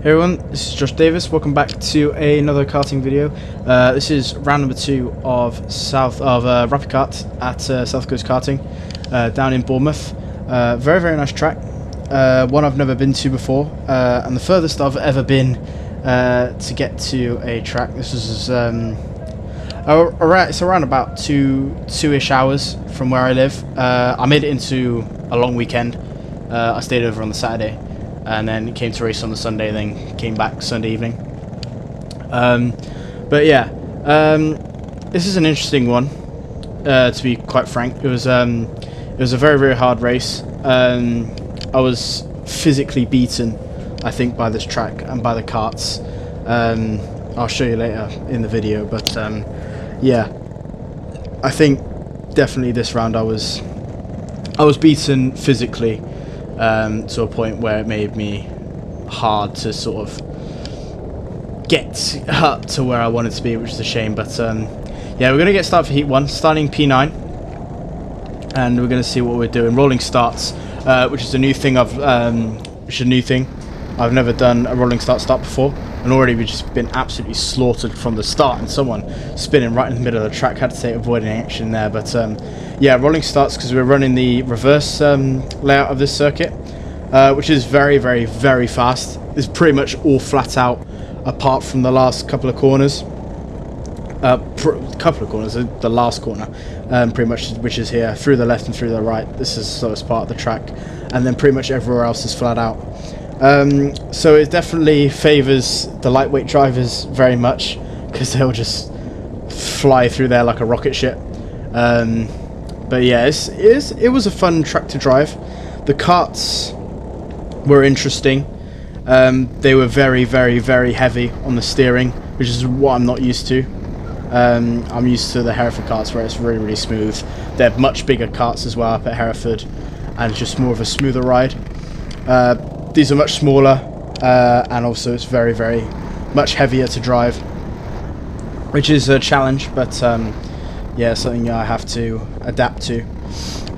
Hey everyone, this is Josh Davis. Welcome back to another karting video. This is round number 2 of RapiKart at South Coast Karting down in Bournemouth. Very nice track. One I've never been to before, and the furthest I've ever been to get to a track. This was it's around about two-ish hours from where I live. I made it into a long weekend. I stayed over on the Saturday, and then came to race on the Sunday, then came back Sunday evening. But yeah, this is an interesting one, to be quite frank. It was a very hard race. I was physically beaten, I think, by this track and by the karts. I'll show you later in the video, but yeah, I think definitely this round I was beaten physically. To a point where it made me hard to sort of get up to where I wanted to be, which is a shame. But yeah, we're going to get started for Heat 1, starting P9, and we're going to see what we're doing. Rolling starts, which is a new thing. I've never done a rolling start before, and already we've just been absolutely slaughtered from the start, and someone spinning right in the middle of the track. Had to take avoiding action there, but yeah, rolling starts because we're running the reverse layout of this circuit, which is very fast. It's pretty much all flat out, apart from the last couple of corners. The last corner, pretty much, which is here, through the left and through the right. This is sort of part of the track, and then pretty much everywhere else is flat out. So it definitely favours the lightweight drivers very much, because they'll just fly through there like a rocket ship. But yeah, it was a fun track to drive. The karts were interesting. They were very heavy on the steering, which is what I'm not used to. I'm used to the Hereford karts where it's really smooth. They're much bigger karts as well up at Hereford, and it's just more of a smoother ride. These are much smaller, and also it's very much heavier to drive, which is a challenge, but yeah, something I have to adapt to.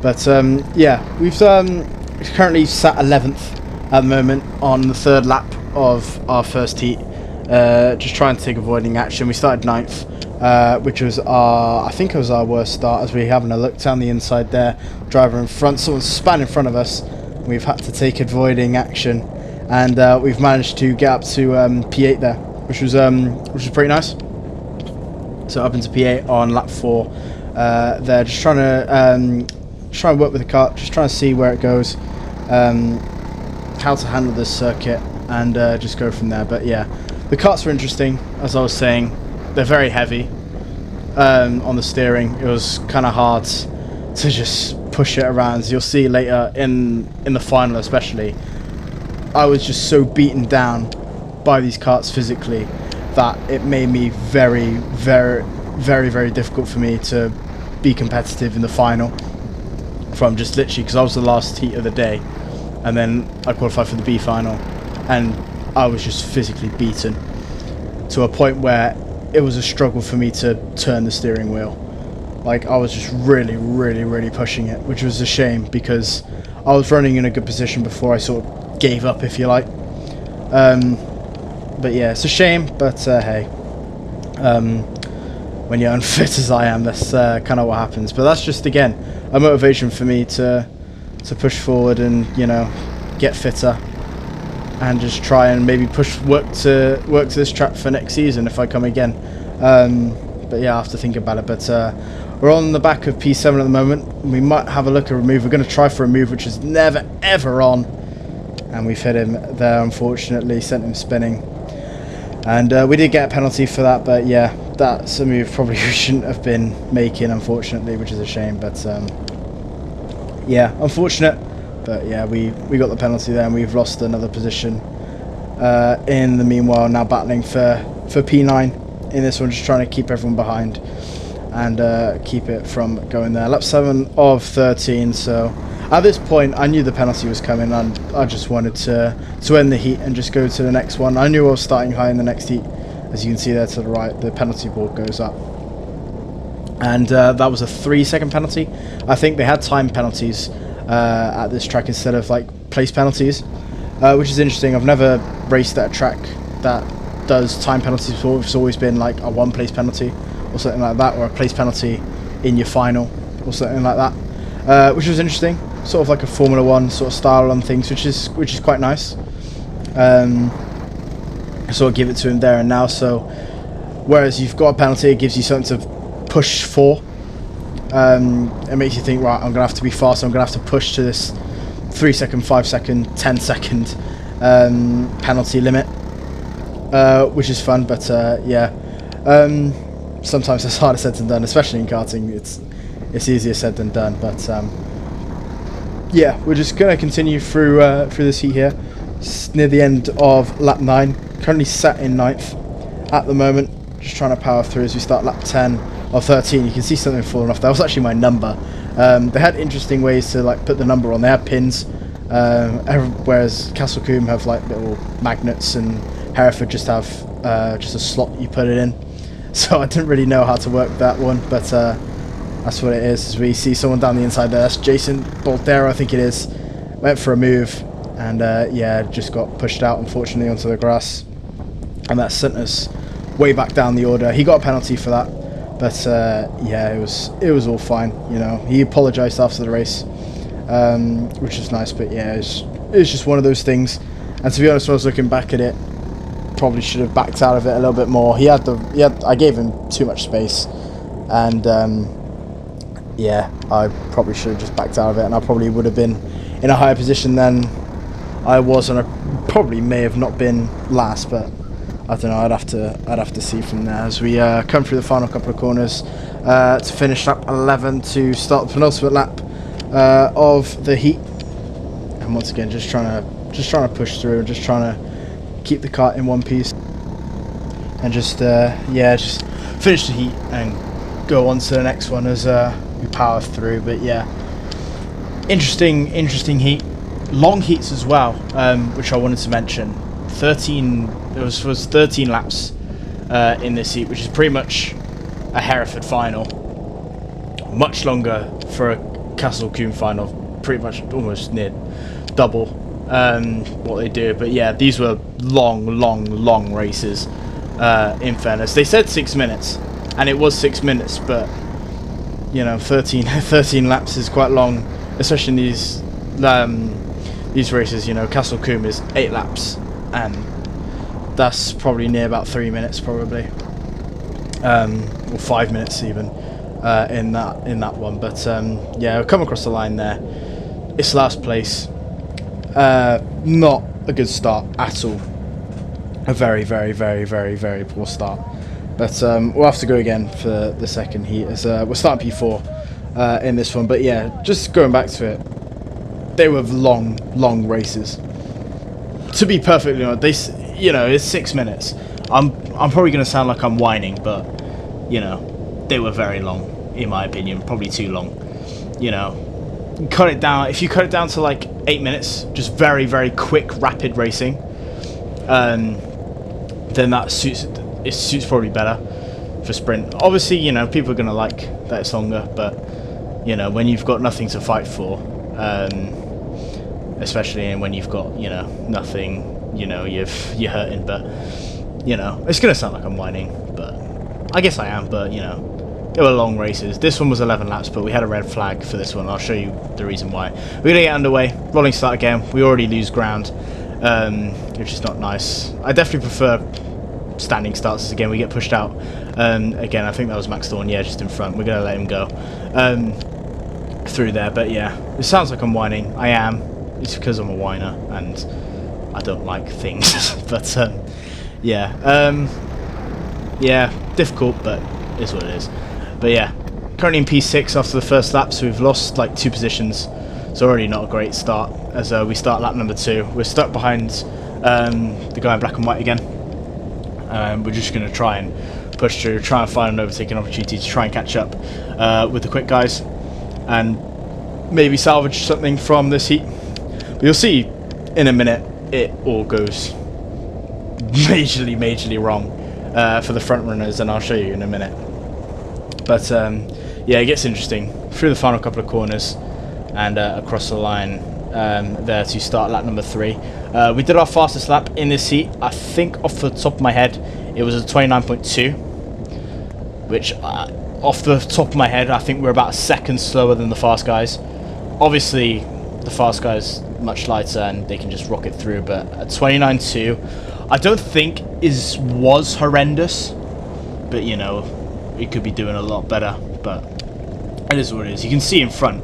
But yeah, we've currently sat 11th at the moment on the third lap of our first heat, just trying to take avoiding action. We started 9th, which was I think it was our worst start, as we're having a look down the inside there. Driver in front, someone span in front of us. We've had to take avoiding action, and we've managed to get up to P8 there, which was pretty nice. So up into P8 on lap 4. They're just trying to work with the kart, just trying to see where it goes, how to handle this circuit, and just go from there. But yeah, the karts were interesting, as I was saying. They're very heavy on the steering. It was kind of hard to just push it around. As you'll see later in the final, especially, I was just so beaten down by these karts physically that it made me very difficult for me to be competitive in the final, from just literally, because I was the last heat of the day, and then I qualified for the B final, and I was just physically beaten to a point where it was a struggle for me to turn the steering wheel. Like, I was just really pushing it, which was a shame, because I was running in a good position before I sort of gave up, if you like. But yeah, it's a shame, but hey, when you're unfit as I am, that's kind of what happens. But that's just, again, a motivation for me to push forward and, you know, get fitter, and just try and maybe work to this track for next season if I come again. But yeah, I have to think about it. But we're on the back of P7 at the moment. We might have a look at a move. We're going to try for a move which is never ever on, and we've hit him there, unfortunately, sent him spinning. And we did get a penalty for that, but yeah, that's a move probably we shouldn't have been making, unfortunately, which is a shame. But yeah, unfortunate. But yeah, we got the penalty there, and we've lost another position. In the meanwhile, now battling for P9 in this one, just trying to keep everyone behind and keep it from going there. Lap 7 of 13, so at this point I knew the penalty was coming, and I just wanted to end the heat and just go to the next one. I knew I was starting high in the next heat. As you can see there to the right, the penalty board goes up, and that was a 3-second penalty. I think they had time penalties at this track instead of like place penalties, which is interesting. I've never raced at a track that does time penalties before. It's always been like a 1 place penalty or something like that, or a place penalty in your final or something like that, which was interesting. Sort of like a Formula 1 sort of style on things, which is quite nice. Sort of give it to him there and now. So whereas you've got a penalty, it gives you something to push for. It makes you think, right, I'm gonna have to be fast. I'm gonna have to push to this 3 second, 5 second, 10 second penalty limit, which is fun. But yeah, sometimes it's harder said than done, especially in karting. It's easier said than done. But yeah, we're just gonna continue through this heat here. It's near the end of lap 9. Currently sat in 9th at the moment. Just trying to power through as we start lap 10 or 13. You can see something falling off. That was actually my number. They had interesting ways to like put the number on. They had pins, whereas Castle Combe have like little magnets, and Hereford just have just a slot you put it in. So I didn't really know how to work that one, but that's what it is. As we see someone down the inside there, that's Jason Boltero, I think it is. Went for a move, and yeah, just got pushed out unfortunately onto the grass, and that sent us way back down the order. He got a penalty for that, but yeah, it was all fine. You know, he apologised after the race, which is nice. But yeah, it's just one of those things. And to be honest, when I was looking back at it, probably should have backed out of it a little bit more. I gave him too much space, and yeah, I probably should have just backed out of it, and I probably would have been in a higher position than I was, and I probably may have not been last, but I don't know. I'd have to see from there as we come through the final couple of corners to finish lap 11 to start the penultimate lap of the heat. And once again, just trying to push through, and just trying to keep the kart in one piece, and just yeah, just finish the heat and go on to the next one as we power through. But yeah, interesting heat, long heats as well, which I wanted to mention. 13 laps in this heat, which is pretty much a Hereford final. Much longer for a Castle Combe final, pretty much almost near double what they do. But yeah, these were long races. In fairness, they said 6 minutes, and it was 6 minutes, but you know, 13 laps is quite long, especially in these races. You know, Castle Combe is 8 laps, and that's probably near about 3 minutes, probably, or 5 minutes even, in that one. But yeah, I've come across the line there. It's last place. Not a good start at all. A very poor start. But we'll have to go again for the second heat, as we're starting P4 in this one. But yeah, just going back to it, they were long races. To be perfectly honest, you know, it's 6 minutes. I'm probably going to sound like I'm whining, but you know, they were very long, in my opinion. Probably too long. You know, cut it down. If you cut it down to like 8 minutes, just very quick, rapid racing, then that suits probably better for sprint. Obviously, you know, people are going to like that it's longer, but you know, when you've got nothing to fight for, especially when you've got, you know, nothing, you know, you're hurting. But you know, it's gonna sound like I'm whining, but I guess I am. But you know, they were long races. This one was 11 laps, but we had a red flag for this one. I'll show you the reason why. We're gonna get underway. Rolling start again. We already lose ground, which is not nice. I definitely prefer standing starts. Again, we get pushed out. Again, I think that was Max Thorne, yeah, just in front. We're gonna let him go through there. But yeah, it sounds like I'm whining. I am. It's because I'm a whiner and I don't like things. But yeah, yeah, difficult, but it's what it is. But yeah, currently in P6 after the first lap, so we've lost like 2 positions. It's already not a great start as we start lap number 2. We're stuck behind the guy in black and white again. We're just going to try and push through, try and find an overtaking opportunity to try and catch up with the quick guys and maybe salvage something from this heat. But you'll see in a minute it all goes majorly wrong for the front runners, and I'll show you in a minute. But yeah, it gets interesting through the final couple of corners and across the line. there to start lap number 3. We did our fastest lap in this heat. I think off the top of my head it was a 29.2, which off the top of my head I think we're about a second slower than the fast guys. Obviously the fast guys much lighter and they can just rocket through, but a 29.2 I don't think was horrendous, but you know, we could be doing a lot better, but it is what it is. You can see in front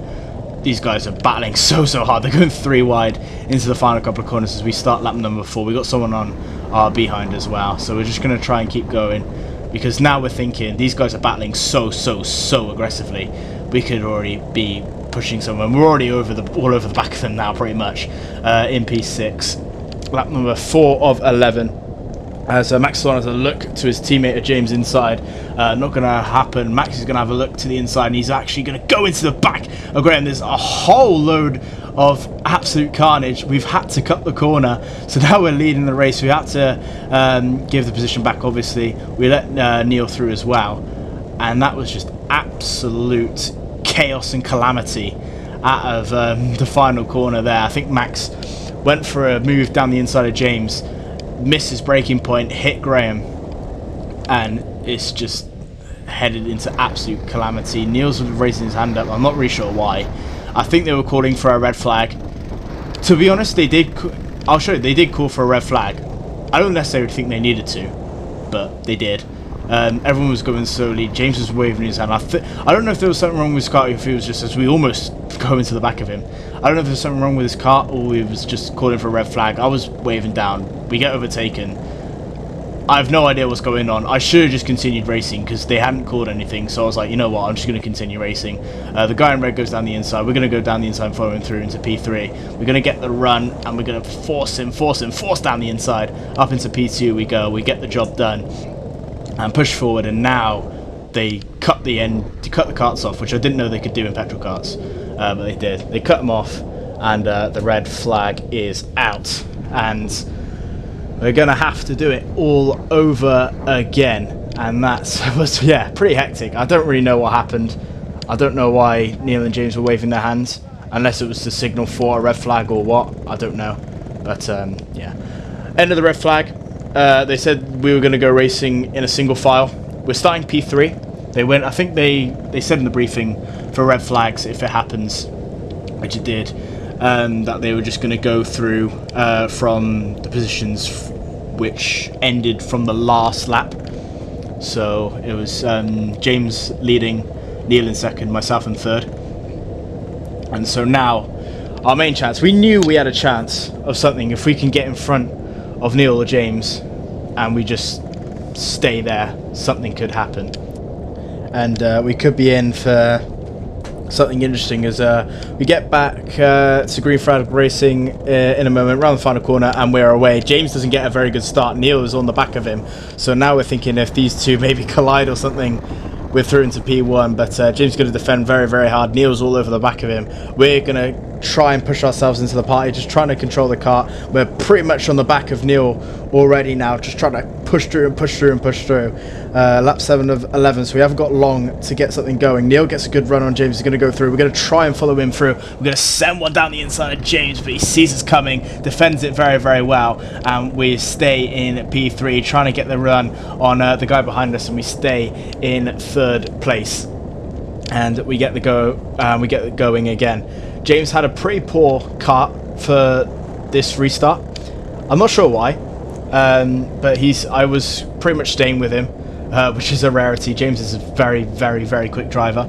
these guys are battling so hard. They're going 3 wide into the final couple of corners as we start lap number 4. We got someone on our behind as well, so we're just going to try and keep going, because now we're thinking these guys are battling so aggressively. We could already be pushing someone. We're already all over the back of them now, pretty much, in P6. Lap number 4 of 11. So Max is on has a look to his teammate James inside. Not going to happen. Max is going to have a look to the inside, and he's actually going to go into the back of Graham. There's a whole load of absolute carnage. We've had to cut the corner, so now we're leading the race. We had to give the position back, obviously. We let Neil through as well, and that was just absolute chaos and calamity out of the final corner there. I think Max went for a move down the inside of James, missed his braking point, hit Graham, and it's just headed into absolute calamity. Neil's raising his hand up. I'm not really sure why. I think they were calling for a red flag. To be honest, they did. I'll show you. They did call for a red flag. I don't necessarily think they needed to, but they did. Everyone was going slowly. James was waving his hand. I don't know if there was something wrong with his car, if he was just, as we almost go into the back of him. I don't know if there's something wrong with his car, or he was just calling for a red flag. I was waving down. We get overtaken. I have no idea what's going on. I should have just continued racing because they hadn't called anything. So I was like, you know what, I'm just going to continue racing. The guy in red goes down the inside. We're going to go down the inside and follow him through into P3. We're going to get the run, and we're going to force down the inside. Up into P2 we go. We get the job done and push forward. And now they cut the karts off, which I didn't know they could do in petrol karts, but they did. They cut them off, and the red flag is out. And we're going to have to do it all over again, and that was, yeah, pretty hectic. I don't really know what happened. I don't know why Neil and James were waving their hands, unless it was to signal for a red flag or what. I don't know, but yeah. End of the red flag. They said we were going to go racing in a single file. We're starting P3. They went. I think they said in the briefing for red flags if it happens, which it did. That they were just going to go through from the positions which ended from the last lap. So it was James leading, Neil in second, myself in third. And so now our main chance, we knew we had a chance of something if we can get in front of Neil or James and we just stay there, something could happen. And we could be in for something interesting as we get back to Green Flag Racing in a moment, around the final corner, and we're away. James doesn't get a very good start. Neil is on the back of him, so now we're thinking if these two maybe collide or something, we're through into P1. But James is going to defend very hard. Neil's all over the back of him. We're going to try and push ourselves into the party, just trying to control the kart. We're pretty much on the back of Neil already now, just trying to push through. Lap 7 of 11, so we haven't got long to get something going. Neil gets a good run on James. He's going to go through. We're going to try and follow him through. We're going to send one down the inside of James, but he sees us coming, defends it very well, and we stay in P3, trying to get the run on the guy behind us, and we stay in third place. And we get the going again. James had a pretty poor kart for this restart. I'm not sure why, but I was pretty much staying with him, which is a rarity. James is a very quick driver,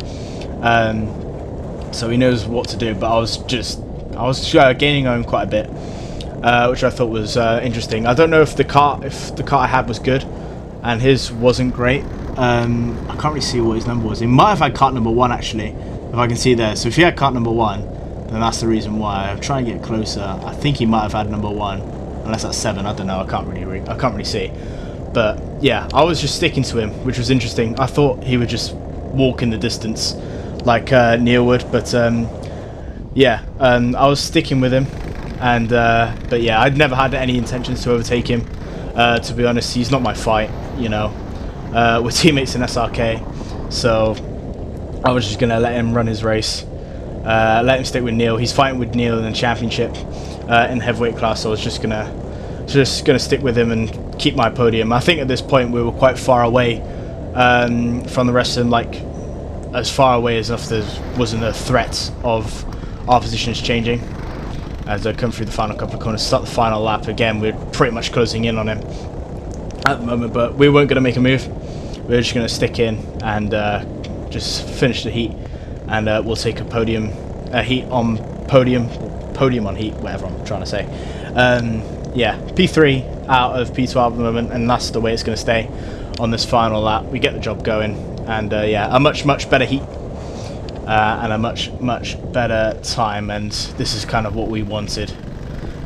so he knows what to do. But I was gaining on him quite a bit, which I thought was interesting. I don't know if the kart I had was good, and his wasn't great. I can't really see what his number was. He might have had kart number 1 actually, if I can see there. So if he had kart number 1, then that's the reason why. I'm trying to get closer. I think he might have had number 1, unless that's 7. I don't know. I can't really see. But yeah, I was just sticking to him, which was interesting. I thought he would just walk in the distance like Neil would, but yeah, I was sticking with him, and but yeah, I'd never had any intentions to overtake him. To be honest, he's not my fight. You know, we're teammates in SRK, so I was just gonna let him run his race. Let him stick with Neil. He's fighting with Neil in the championship in the heavyweight class, so I was just gonna stick with him and keep my podium. I think at this point we were quite far away from the rest of them, like as far away as if there wasn't a threat of our positions changing. As I come through the final couple of corners, start the final lap again, we're pretty much closing in on him at the moment, but we weren't going to make a move. We were just going to stick in and just finish the heat, and we'll take a podium, heat on podium on heat, whatever I'm trying to say. Yeah, P3 out of P12 at the moment, and that's the way it's going to stay on this final lap. We get the job going, and yeah, a much better heat. And a much better time, and this is kind of what we wanted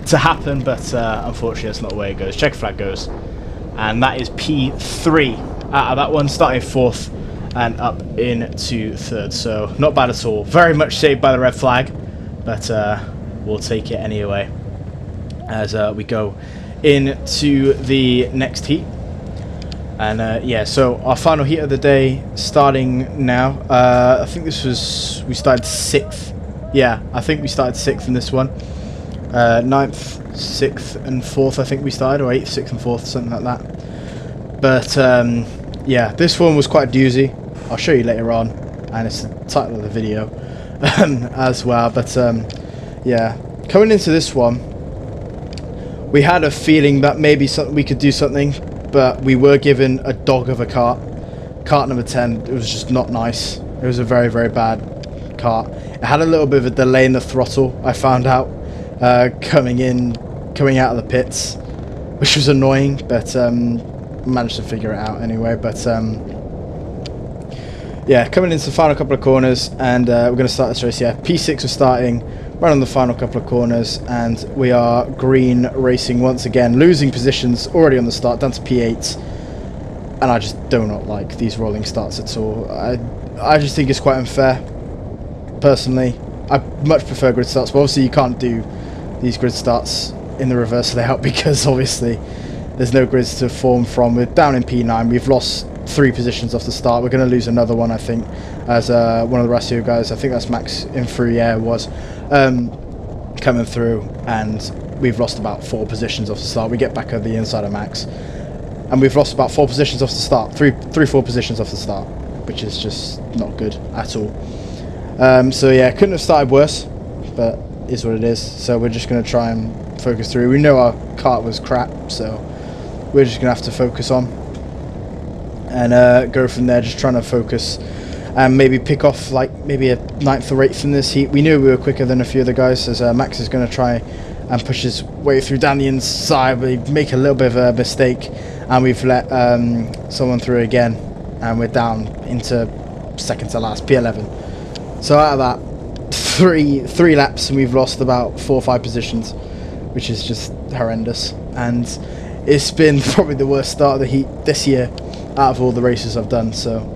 to happen, but unfortunately that's not the way it goes. Checkered flag goes, and that is P3 out of that one, starting 4th and up into 3rd, so not bad at all. Very much saved by the red flag, but we'll take it anyway as we go into the next heat. And yeah, so our final heat of the day starting now. I think we started 6th. Yeah, I think we started 6th in this one. 9th, 6th and 4th I think we started, or 8th, 6th and 4th, something like that. But yeah, this one was quite a doozy. I'll show you later on, and it's the title of the video as well. But yeah, coming into this one, we had a feeling that maybe we could do something, but we were given a dog of a kart. Kart number 10, it was just not nice. It was a very bad kart. It had a little bit of a delay in the throttle, I found out, coming out of the pits, which was annoying, but managed to figure it out anyway. But yeah, coming into the final couple of corners, and we're going to start this race. Yeah, P6 was starting right on the final couple of corners, and we are green racing once again, losing positions already on the start, down to P8, and I just do not like these rolling starts at all. I just think it's quite unfair, personally. I much prefer grid starts, but obviously you can't do these grid starts in the reverse layout because obviously there's no grids to form from. We're down in P9, we've lost 3 positions off the start. We're going to lose another one, I think, as one of the rest of you guys, I think that's Max in through, yeah, it was, coming through, and we've lost about 4 positions off the start. We get back over the inside of Max, and we've lost about 4 positions off the start, 4 positions off the start, which is just not good at all. So yeah, couldn't have started worse, but is what it is. So we're just going to try and focus through. We know our kart was crap, so we're just going to have to focus on and go from there, just trying to focus and maybe pick off like maybe a 9th or 8th in this heat. We knew we were quicker than a few of the guys, as Max is going to try and push his way through down the inside. We make a little bit of a mistake, and we've let someone through again, and we're down into 2nd to last, P11. So out of that, three laps, and we've lost about 4 or 5 positions, which is just horrendous. And it's been probably the worst start of the heat this year out of all the races I've done. So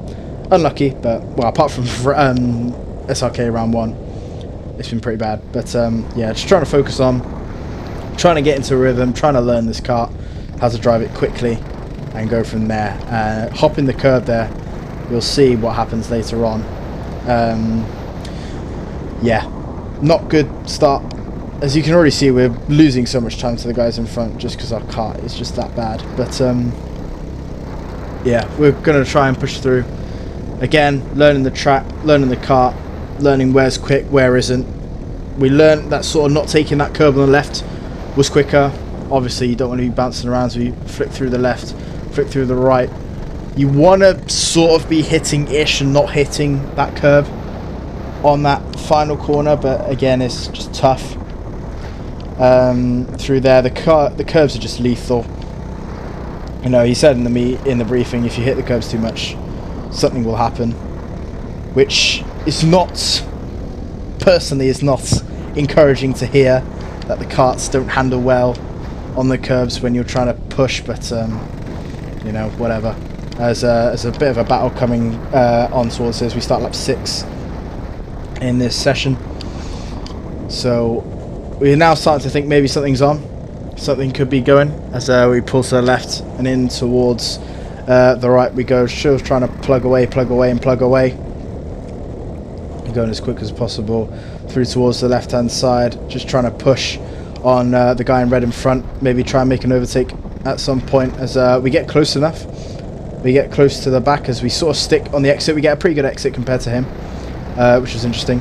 unlucky, but well, apart from SRK round 1, it's been pretty bad. But yeah, just trying to focus on trying to get into a rhythm, trying to learn this kart, how to drive it quickly, and go from there. Hop in the curb there, we'll see what happens later on. Yeah, not good start. As you can already see, we're losing so much time to the guys in front just because our kart is just that bad. But yeah, we're going to try and push through. Again, learning the track, learning the kart, learning where's quick, where isn't. We learned that sort of not taking that curb on the left was quicker. Obviously, you don't want to be bouncing around, so you flick through the left, flick through the right. You want to sort of be hitting-ish and not hitting that curb on that final corner, but again, it's just tough. Through there, the curbs are just lethal. You know, he said in the briefing, if you hit the curbs too much, something will happen, which is not, personally, is not encouraging to hear, that the karts don't handle well on the curbs when you're trying to push. But you know, whatever. As a bit of a battle coming on towards us, we start lap 6 in this session, so we're now starting to think maybe something's on. Something could be going as we pull to the left and in towards the right we go. Shill's trying to plug away, and plug away. Going as quick as possible. through towards the left-hand side, just trying to push on the guy in red in front, maybe try and make an overtake at some point as we get close enough. We get close to the back as we sort of stick on the exit. We get a pretty good exit compared to him, which is interesting.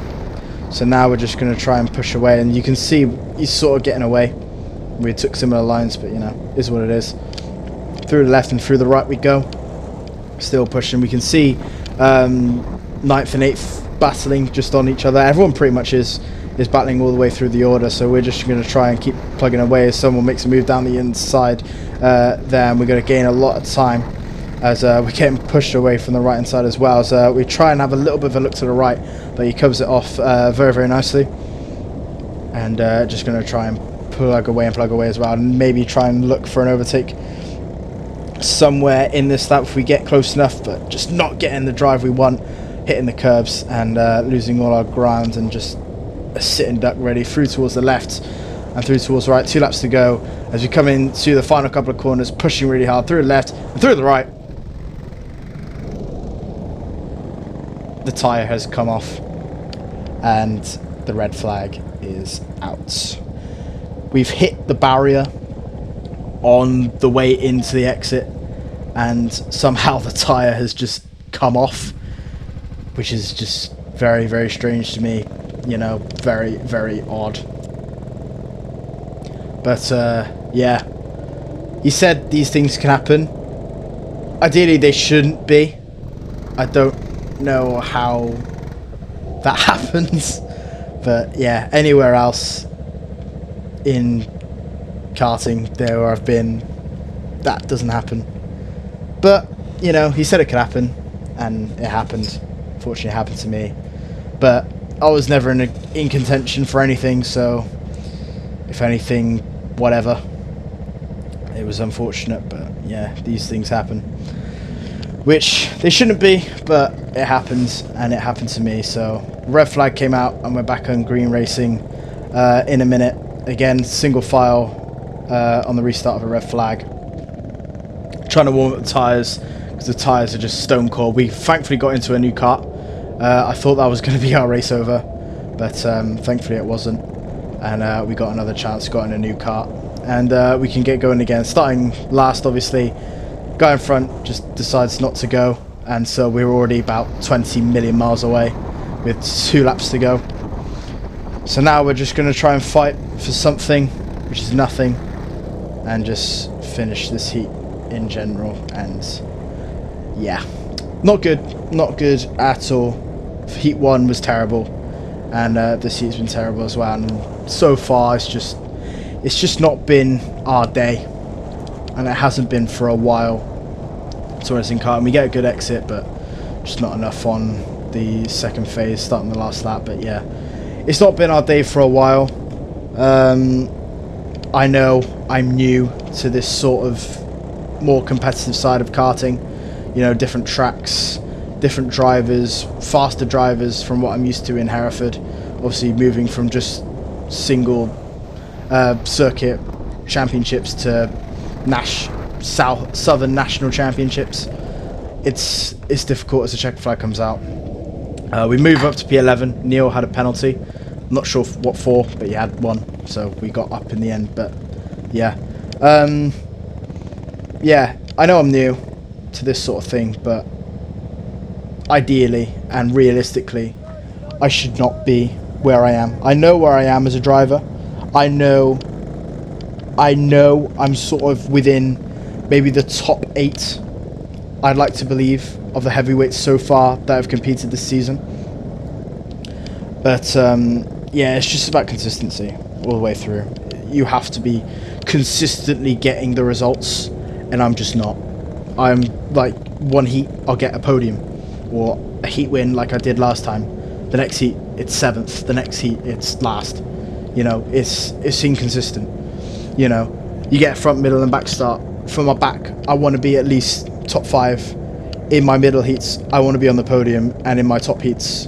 So now we're just going to try and push away, and you can see he's sort of getting away. We took similar lines, but you know, is what it is. Through the left and through the right we go. Still pushing. We can see 9th and 8th battling just on each other. Everyone pretty much is battling all the way through the order, so we're just going to try and keep plugging away as someone makes a move down the inside there, and we're going to gain a lot of time as we're getting pushed away from the right hand side as well, as we try and have a little bit of a look to the right, but he covers it off very, very nicely. And just going to try and plug away as well, and maybe try and look for an overtake somewhere in this lap if we get close enough, but just not getting the drive we want, hitting the curbs and losing all our ground, and just a sitting duck ready through towards the left and through towards the right. 2 laps to go as we come into the final couple of corners, pushing really hard through the left and through the right. The tyre has come off and the red flag is out. We've hit the barrier on the way into the exit, and somehow the tyre has just come off, which is just very, very strange to me. You know, very, very odd. But yeah, he said these things can happen. Ideally they shouldn't be. I don't know how that happens, but yeah, anywhere else in karting there where I've been, that doesn't happen. But you know, he said it could happen, and it happened. Fortunately, it happened to me, but I was never in contention for anything, so if anything, whatever. It was unfortunate, but yeah, these things happen, which they shouldn't be, but it happens, and it happened to me. So red flag came out and we're back on green racing in a minute. Again, single file on the restart of a red flag. Trying to warm up the tyres because the tyres are just stone cold. We thankfully got into a new kart. I thought that was going to be our race over, but thankfully it wasn't, and we got another chance, got in a new kart, and we can get going again. Starting last, obviously, guy in front just decides not to go, and so we were already about 20 million miles away with 2 laps to go. So now we're just going to try and fight for something, which is nothing, and just finish this heat in general. And yeah, not good at all. Heat 1 was terrible, and this heat's been terrible as well, and so far it's just not been our day, and it hasn't been for a while. So it's in kart, and we get a good exit, but just not enough on the second phase, starting the last lap. But yeah, it's not been our day for a while. I know I'm new to this sort of more competitive side of karting, you know, different tracks, different drivers, faster drivers from what I'm used to in Hereford. Obviously moving from just single circuit championships to Southern National Championships. It's difficult as the checkered flag comes out. We move up to P11. Neil had a penalty. I'm not sure what for, but he had one, so we got up in the end. But yeah, yeah, I know I'm new to this sort of thing, but ideally and realistically, I should not be where I am. I know where I am as a driver. I know I'm sort of within maybe the top 8, I'd like to believe, of the heavyweights so far that have competed this season. But yeah, it's just about consistency all the way through. You have to be consistently getting the results, and I'm just not. I'm like, one heat I'll get a podium or a heat win like I did last time. The next heat it's 7th, the next heat it's last. You know, it's inconsistent. You know, you get a front, middle and back start. For my back, I want to be at least top 5. In my middle heats, I want to be on the podium, and in my top heats,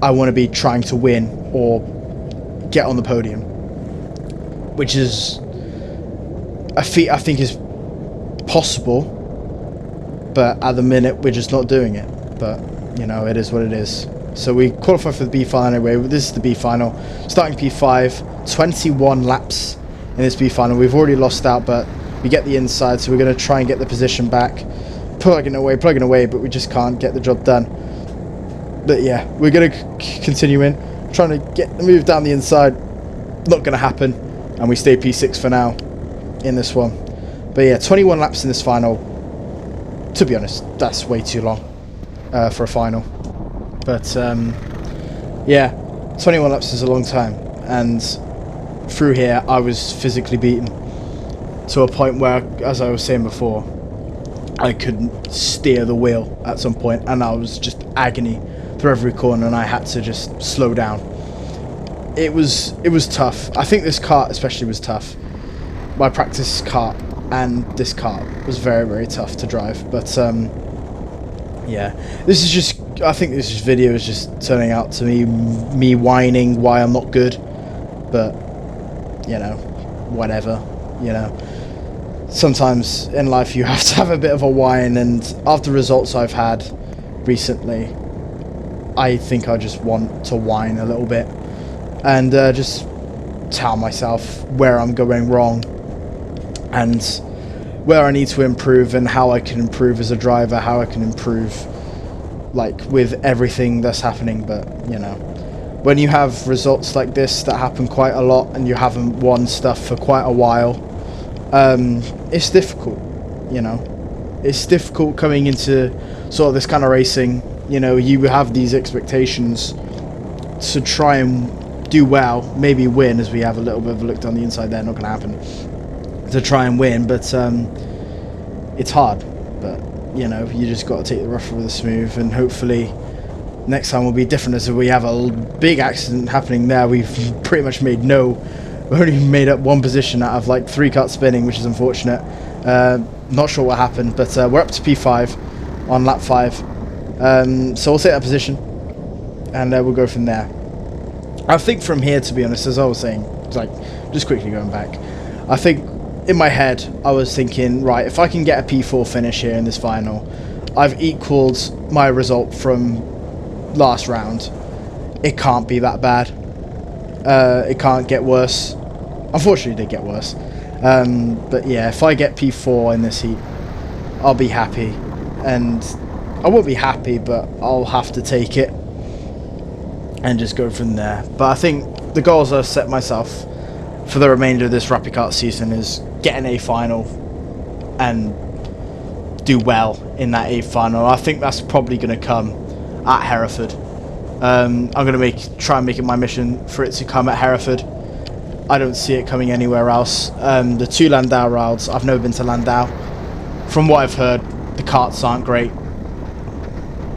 I want to be trying to win or get on the podium, which is a feat I think is possible, but at the minute we're just not doing it. But you know, it is what it is. So we qualify for the B final anyway. This is the B final. Starting P5, 21 laps in this B final. We've already lost out, but we get the inside, so we're going to try and get the position back. Plugging away, but we just can't get the job done. But yeah, we're going to continue in, trying to get the move down the inside. Not going to happen, and we stay P6 for now in this one. But yeah, 21 laps in this final. To be honest, that's way too long for a final. But yeah, 21 laps is a long time, and through here I was physically beaten to a point where, as I was saying before, I couldn't steer the wheel at some point, and I was just agony through every corner, and I had to just slow down. It was tough. I think this kart especially was tough. My practice kart and this kart was very, very tough to drive. But yeah, this is just, I think this video is just turning out to me whining why I'm not good. But you know, whatever, you know. Sometimes in life you have to have a bit of a whine, and after results I've had recently, I think I just want to whine a little bit and just tell myself where I'm going wrong and where I need to improve, and how I can improve as a driver, how I can improve like with everything that's happening. But you know, when you have results like this that happen quite a lot and you haven't won stuff for quite a while, it's difficult, you know. It's difficult coming into sort of this kind of racing. You know, you have these expectations to try and do well, maybe win, as we have a little bit of a look down the inside there, not going to happen, to try and win, but it's hard. But, you know, you just got to take the rough with the smooth, and hopefully next time will be different, as we have a big accident happening there. We've pretty much made we've only made up one position out of like 3 karts spinning, which is unfortunate. Not sure what happened, but we're up to P5 on lap 5. So we'll take that position, and we'll go from there. I think from here, to be honest, as I was saying, like just quickly going back, I think in my head I was thinking, right, if I can get a P4 finish here in this final, I've equaled my result from last round. It can't be that bad. It can't get worse. Unfortunately, it did get worse. But yeah, if I get P4 in this heat, I'll be happy. And I won't be happy, but I'll have to take it and just go from there. But I think the goals I've set myself for the remainder of this RapiKart season is get an A final and do well in that A final. I think that's probably going to come at Hereford. I'm going to try and make it my mission for it to come at Hereford. I don't see it coming anywhere else. The 2 Landau routes, I've never been to Landau. From what I've heard, the karts aren't great.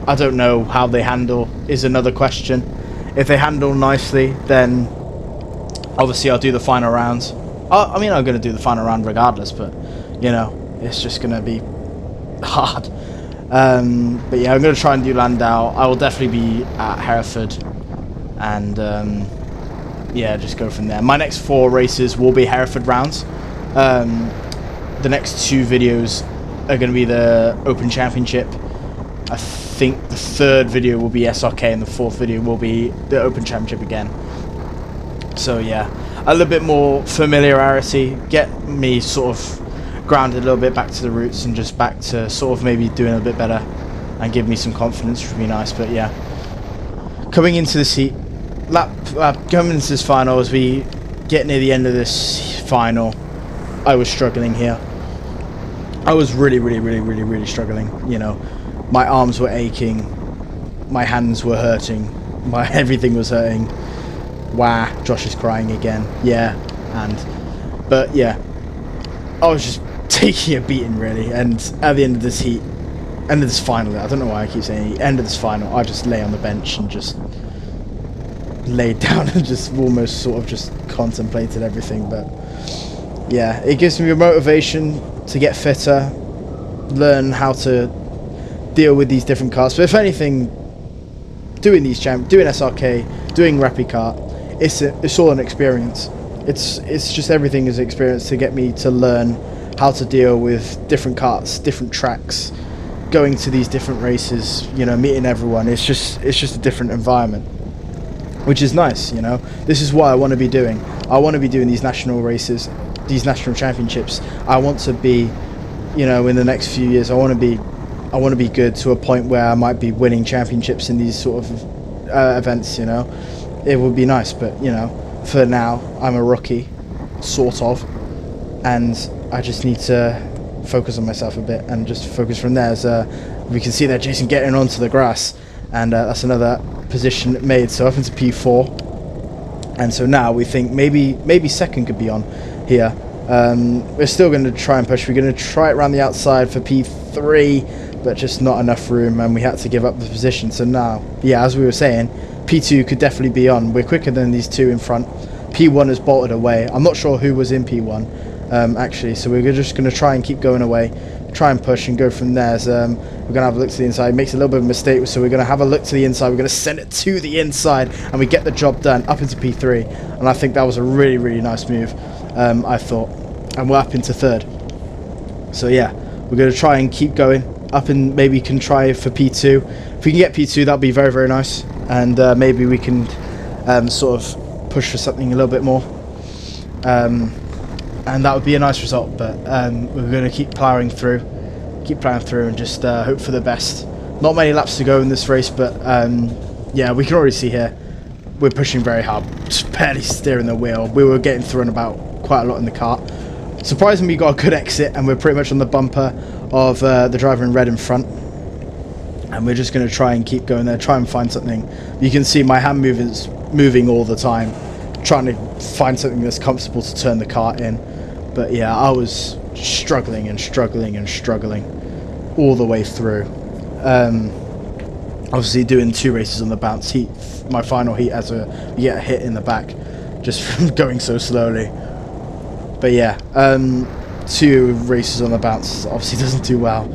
I don't know how they handle is another question. If they handle nicely, then obviously I'll do the final rounds. I mean, I'm going to do the final round regardless, but you know, it's just going to be hard. But yeah, I'm going to try and do Landau. I will definitely be at Hereford, and yeah, just go from there. My next 4 races will be Hereford rounds. The next 2 videos are going to be the Open Championship. I think the 3rd video will be SRK, and the 4th video will be the Open Championship again. So yeah, a little bit more familiarity, get me sort of grounded a little bit back to the roots, and just back to sort of maybe doing a bit better, and give me some confidence, which would be nice. But yeah, coming into this heat, coming into this final, as we get near the end of this final, I was struggling here. I was really struggling, you know. My arms were aching, my hands were hurting, everything was hurting. Wow, Josh is crying again. Yeah, but yeah, I was just taking a beating really, and at the end of this heat, end of this final, I don't know why I keep saying end of this final, I just lay on the bench and just laid down and just almost sort of just contemplated everything. But yeah, it gives me a motivation to get fitter, learn how to deal with these different cars. But if anything, doing SRK, doing RapiKart, it's all an experience. It's just everything is experience to get me to learn how to deal with different karts, different tracks, going to these different races, you know, meeting everyone. It's just a different environment, which is nice, you know. This is what I want to be doing. I want to be doing these national races, these national championships. I want to be, you know, in the next few years, I want to be good to a point where I might be winning championships in these sort of events, you know. It would be nice, but, you know, for now, I'm a rookie, sort of, and I just need to focus on myself a bit and just focus from there. As we can see there, Jason getting onto the grass, and that's another position made, so up into P4, and so now we think maybe second could be on here. We're still going to try and push. We're going to try it around the outside for P3, but just not enough room, and we had to give up the position. So now, yeah, as we were saying, P2 could definitely be on. We're quicker than these two in front. P1 has bolted away. I'm not sure who was in P1, actually, so we're just going to try and keep going away, try and push and go from there. So, we're going to have a look to the inside. Makes a little bit of a mistake, so we're going to have a look to the inside. We're going to send it to the inside, and we get the job done up into P3. And I think that was a really, really nice move, I thought. And we're up into third. So yeah, we're going to try and keep going up, and maybe can try for P2. If we can get P2, that'd be very, very nice. And maybe we can sort of push for something a little bit more. And that would be a nice result. But we're going to keep ploughing through, and just hope for the best. Not many laps to go in this race, but yeah, we can already see here we're pushing very hard, just barely steering the wheel. We were getting thrown about quite a lot in the kart. Surprisingly, we got a good exit, and we're pretty much on the bumper of the driver in red in front. And we're just going to try and keep going there, try and find something. You can see my hand movement's moving all the time, trying to find something that's comfortable to turn the kart in. But yeah, I was struggling all the way through. Obviously doing 2 races on the bounce heat. My final heat as you get a hit in the back just from going so slowly. But yeah, 2 races on the bounce obviously doesn't do well.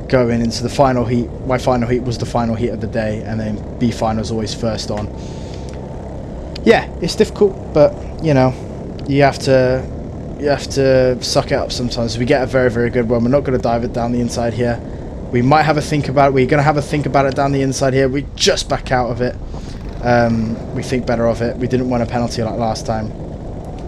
Going into the final heat, my final heat was the final heat of the day, and then B final's always first on. Yeah, it's difficult, but you know, you have to suck it up sometimes. We get a very, very good one. We're not going to dive it down the inside here. We might have a think about it. We're going to have a think about it down the inside here. We just back out of it. We think better of it. We didn't want a penalty like last time.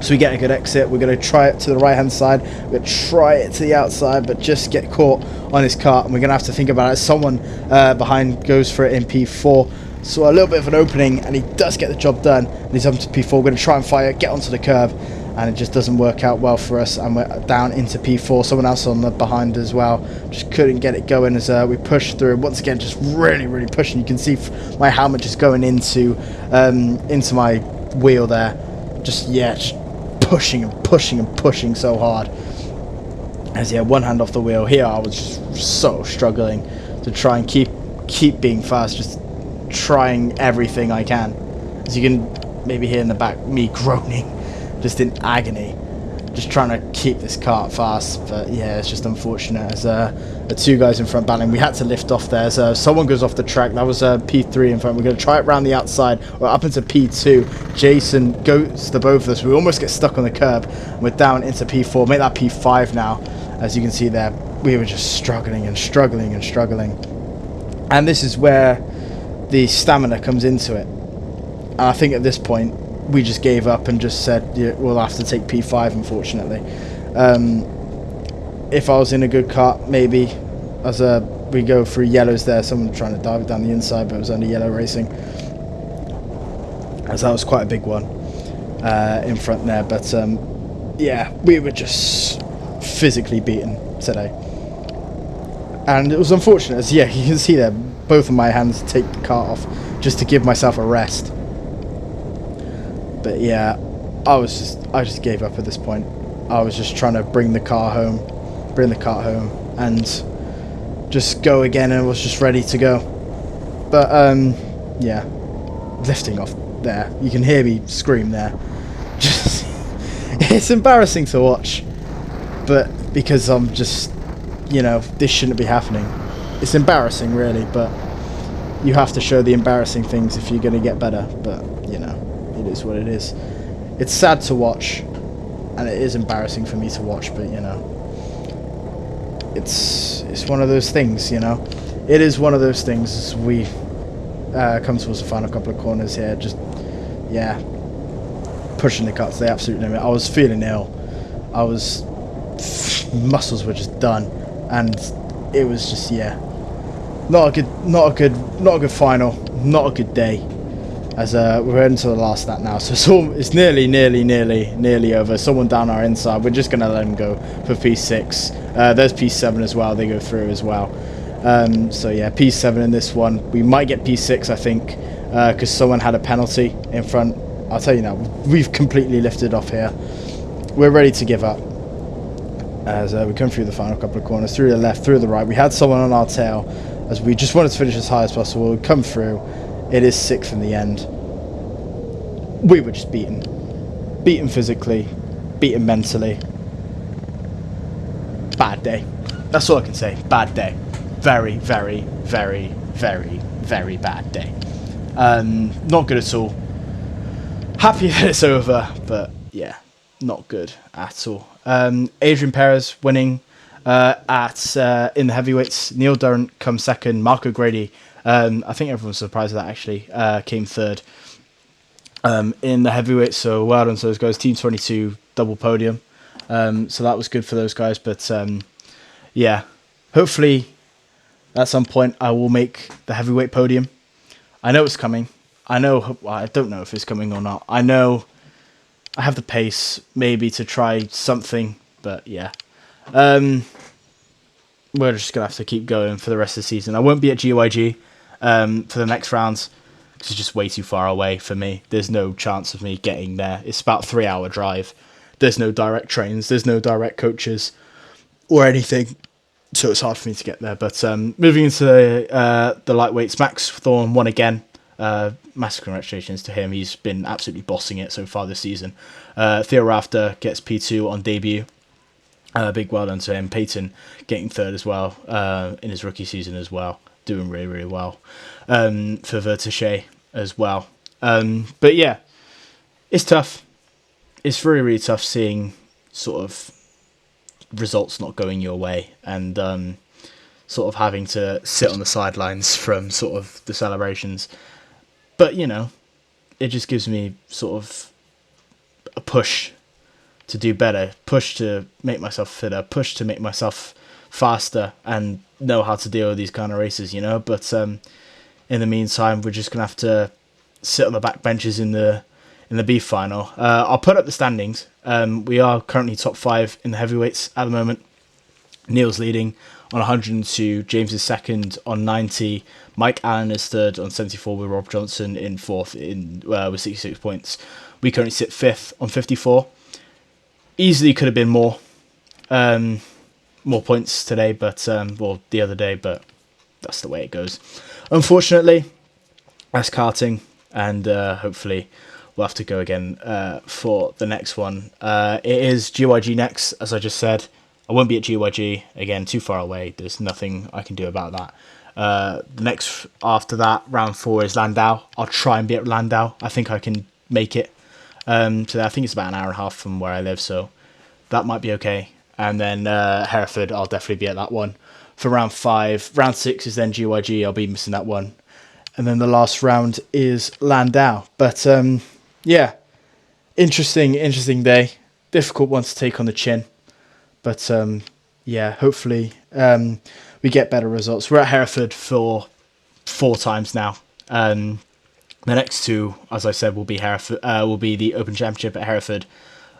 So we get a good exit. We're going to try it to the right hand side. We're going to try it to the outside, but just get caught on his kart. And we're going to have to think about it. Someone behind goes for it in P4. So a little bit of an opening, and he does get the job done. And he's up to P4. We're going to try and fire, get onto the curb. And it just doesn't work out well for us. And we're down into P4. Someone else on the behind as well. Just couldn't get it going as we pushed through. Once again, just really, really pushing. You can see my helmet just going into my wheel there. Just pushing and pushing so hard. As yeah, one hand off the wheel. Here I was just so struggling to try and keep being fast, just trying everything I can. As you can maybe hear in the back, me groaning, just in agony, just trying to keep this kart fast. But yeah, it's just unfortunate as the 2 guys in front battling. We had to lift off there, so someone goes off the track. That was P3 in front. We're going to try it around the outside. We're up into P2. Jason goes to both of us. We almost get stuck on the curb. We're down into P4. Make that P5 now. As you can see there, we were just struggling. And this is where the stamina comes into it. And I think at this point, we just gave up and just said, yeah, we'll have to take P5, unfortunately. If I was in a good kart, maybe, as we go through yellows there, someone trying to dive it down the inside, but it was only yellow racing. As that was quite a big one in front there. But yeah, we were just physically beaten today. And it was unfortunate, as yeah, you can see there, both of my hands take the kart off just to give myself a rest. But yeah, I just gave up at this point. I was just trying to bring the kart home, and just go again, and was just ready to go. But yeah, lifting off there, you can hear me scream there. Just it's embarrassing to watch, but because I'm just, you know, this shouldn't be happening. It's embarrassing, really, but you have to show the embarrassing things if you're going to get better. But you know, it is what it is. It's sad to watch, and it is embarrassing for me to watch, but you know, it's it's one of those things, you know. It is one of those things. As we come towards the final couple of corners here, just pushing the cuts to the absolute limit. I was feeling ill. Muscles were just done, and it was just not a good final, not a good day. As we're heading to the last lap now, so it's nearly over. Someone down our inside. We're just gonna let him go for P6. There's P7 as well. They go through as well. So yeah, P7 in this one. We might get P6, I think, because someone had a penalty in front. I'll tell you now, we've completely lifted off here. We're ready to give up. As we come through the final couple of corners, through the left, through the right. We had someone on our tail, as we just wanted to finish as high as possible. We come through. It is 6th in the end. We were just beaten physically, beaten mentally. Bad day. That's all I can say. Bad day. Very, very, very, very, very bad day. Not good at all. Happy that it's over, but yeah, not good at all. Adrian Perez winning in the heavyweights. Neil Durrant comes second. Marco Grady, I think everyone's surprised at that actually, came third in the heavyweights. So well done to those guys. Team 22 double podium. So that was good for those guys. But yeah, hopefully at some point I will make the heavyweight podium. I know it's coming. I don't know if it's coming or not. I know I have the pace maybe to try something, but yeah. We're just going to have to keep going for the rest of the season. I won't be at GYG for the next rounds because it's just way too far away for me. There's no chance of me getting there. It's about a 3-hour drive. There's no direct trains. There's no direct coaches or anything. So it's hard for me to get there. But moving into the lightweights, Max Thorne won again. Massive congratulations to him. He's been absolutely bossing it so far this season. Theo Rafter gets P2 on debut. Big well done to him. Peyton getting third as well in his rookie season as well. Doing really, really well for Vertiche as well. But yeah, it's tough. It's really, really tough seeing sort of results not going your way and sort of having to sit on the sidelines from sort of the celebrations. But, you know, it just gives me sort of a push to do better, push to make myself fitter, push to make myself faster and know how to deal with these kind of races, you know. But in the meantime, we're just going to have to sit on the back benches in the B final. I'll put up the standings. We are currently top 5 in the heavyweights at the moment. Neil's leading on 102, James is second on 90, Mike Allen is third on 74 with Rob Johnson in fourth with 66 points. We currently sit 5th on 54. Easily could have been more points today, but the other day, but that's the way it goes. Unfortunately, that's karting, and hopefully we'll have to go again for the next one. It is GYG next, as I just said. I won't be at GYG again, too far away. There's nothing I can do about that. The next after that, round 4 is Landau. I'll try and be at Landau. I think I can make it. So I think it's about an hour and a half from where I live, so that might be okay. And then Hereford, I'll definitely be at that one for round 5. Round 6 is then GYG. I'll be missing that one. And then the last round is Landau. But yeah, interesting day. Difficult one to take on the chin. But yeah, hopefully we get better results. We're at Hereford for 4 times now. The next 2, as I said, will be Hereford. Will be the Open Championship at Hereford,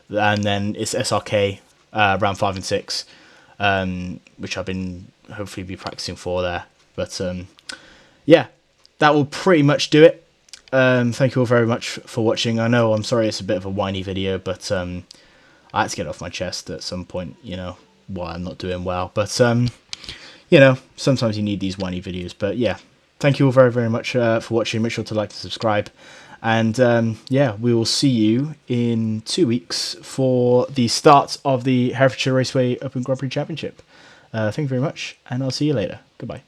and then it's SRK round 5 and 6, which I've been hopefully be practicing for there. But yeah, that will pretty much do it. Thank you all very much for watching. I know I'm sorry it's a bit of a whiny video, but I had to get it off my chest at some point, you know, why I'm not doing well. But, you know, sometimes you need these whiny videos. But, yeah, thank you all very, very much for watching. Make sure to like and subscribe. And, yeah, we will see you in 2 weeks for the start of the Herefordshire Raceway Open Grand Prix Championship. Thank you very much, and I'll see you later. Goodbye.